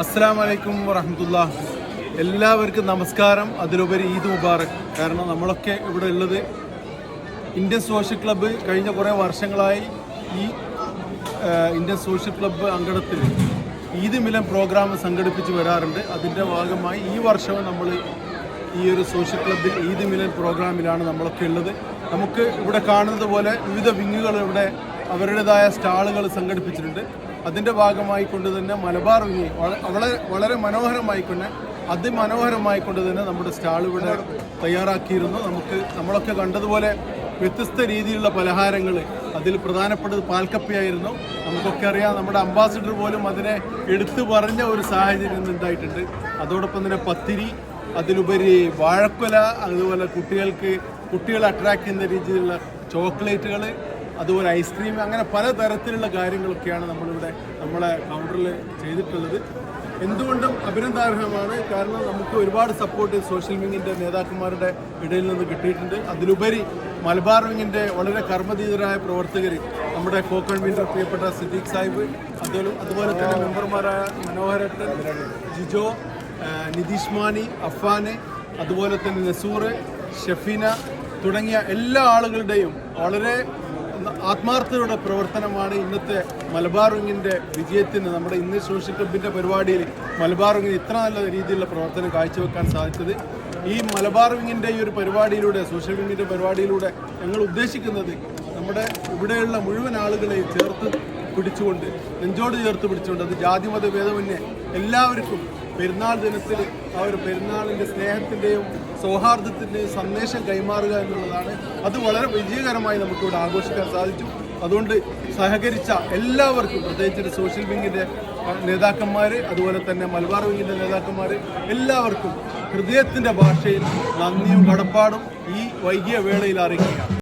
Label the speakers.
Speaker 1: അസ്സലാമു അലൈക്കും വറഹ്മത്തുള്ളാഹി. എല്ലാവർക്കും നമസ്കാരം. അതിലുപരി ഈദ് മുബാറക്. കാരണം നമ്മളൊക്കെ ഇവിടെ ഉള്ളത് ഇന്ത്യൻ സോഷ്യൽ ക്ലബ്ബ് കഴിഞ്ഞ കുറേ വർഷങ്ങളായി ഈ ഇന്ത്യൻ സോഷ്യൽ ക്ലബ്ബ് അങ്കണത്തിൽ ഈദ് മിലൻ പ്രോഗ്രാം സംഘടിപ്പിച്ച് വരാറുണ്ട്. അതിൻ്റെ ഭാഗമായി ഈ വർഷവും നമ്മൾ ഈ ഒരു സോഷ്യൽ ക്ലബ്ബിൽ ഈദ് മിലൻ പ്രോഗ്രാമിലാണ് നമ്മളൊക്കെ ഉള്ളത്. നമുക്ക് ഇവിടെ കാണുന്നത് പോലെ വിവിധ വിങ്ങുകൾ ഇവിടെ അവരുടേതായ സ്റ്റാളുകൾ സംഘടിപ്പിച്ചിട്ടുണ്ട്. അതിൻ്റെ ഭാഗമായിക്കൊണ്ട് തന്നെ മലബാർ വിങ്ങി വളരെ മനോഹരമായിക്കൊണ്ട് അതിമനോഹരമായിക്കൊണ്ട് തന്നെ നമ്മുടെ സ്റ്റാൾ ഇവിടെ തയ്യാറാക്കിയിരുന്നു. നമ്മളൊക്കെ കണ്ടതുപോലെ വ്യത്യസ്ത രീതിയിലുള്ള പലഹാരങ്ങൾ, അതിൽ പ്രധാനപ്പെട്ടത് പാൽക്കപ്പയായിരുന്നു. നമുക്കൊക്കെ അറിയാം, നമ്മുടെ അംബാസിഡർ പോലും അതിനെ എടുത്തു പറഞ്ഞ ഒരു സാഹചര്യം ഉണ്ടായിട്ടുണ്ട്. അതോടൊപ്പം തന്നെ പത്തിരി, അതിലുപരി വാഴക്കൊല, അതുപോലെ കുട്ടികളെ അട്രാക്ട് ചെയ്യുന്ന രീതിയിലുള്ള ചോക്ലേറ്റുകൾ, അതുപോലെ ഐസ്ക്രീം, അങ്ങനെ പലതരത്തിലുള്ള കാര്യങ്ങളൊക്കെയാണ് നമ്മളെ കൗണ്ടറിൽ ചെയ്തിട്ടുള്ളത്. എന്തുകൊണ്ടും അഭിനന്ദനാർഹമാണ്. കാരണം നമുക്ക് ഒരുപാട് സപ്പോർട്ട് സോഷ്യൽ വിങ്ങിൻ്റെ നേതാക്കന്മാരുടെ ഇടയിൽ നിന്ന് കിട്ടിയിട്ടുണ്ട്. അതിലുപരി മലബാർ വിങ്ങിൻ്റെ വളരെ കർമ്മധീതരായ പ്രവർത്തകർ, നമ്മുടെ കോ കൺവീനർ പ്രിയപ്പെട്ട സിദ്ദീഖ് സാഹിബ്, അതുപോലെ തന്നെ മെമ്പർമാരായ മനോഹരട്ടൻ, ജിജോ, നിതീഷ് മാണി, അഫാന്, അതുപോലെ തന്നെ നസൂർ, ഷഫീന തുടങ്ങിയ എല്ലാ ആളുകളുടെയും വളരെ ആത്മാർത്ഥതയുടെ പ്രവർത്തനമാണ് ഇന്നത്തെ മലബാർ വിങ്ങിൻ്റെ വിജയത്തിന്, നമ്മുടെ ഇന്ത്യൻ സോഷ്യൽ ക്ലബിൻ്റെ പരിപാടിയിൽ മലബാർ വിങ്ങിന് ഇത്ര നല്ല രീതിയിലുള്ള പ്രവർത്തനം കാഴ്ചവെക്കാൻ സാധിച്ചത്. ഈ മലബാർ വിങ്ങിൻ്റെ ഈ ഒരു പരിപാടിയിലൂടെ, സോഷ്യൽ വിങ്ങിൻ്റെ പരിപാടിയിലൂടെ ഞങ്ങൾ ഉദ്ദേശിക്കുന്നത് നമ്മുടെ ഇവിടെയുള്ള മുഴുവൻ ആളുകളെയും നെഞ്ചോട് ചേർത്ത് പിടിച്ചുകൊണ്ട്, അത് ജാതിമത ഭേദമന്യേ എല്ലാവർക്കും പെരുന്നാൾ ദിനത്തിൽ ആ ഒരു പെരുന്നാളിൻ്റെ സ്നേഹത്തിൻ്റെയും സൗഹാർദ്ദത്തിൻ്റെയും സന്ദേശം കൈമാറുക എന്നുള്ളതാണ്. അത് വളരെ വിജയകരമായി നമുക്കിവിടെ ആഘോഷിക്കാൻ സാധിച്ചു. അതുകൊണ്ട് സഹകരിച്ച എല്ലാവർക്കും, പ്രത്യേകിച്ച് സോഷ്യൽ വിങ്ങിൻ്റെ നേതാക്കന്മാർ, അതുപോലെ തന്നെ മലബാർ വിങ്ങിൻ്റെ നേതാക്കന്മാർ, എല്ലാവർക്കും ഹൃദയത്തിൻ്റെ ഭാഷയിൽ നന്ദിയും കടപ്പാടും ഈ വൈകിയ വേളയിൽ അറിയിക്കുകയാണ്.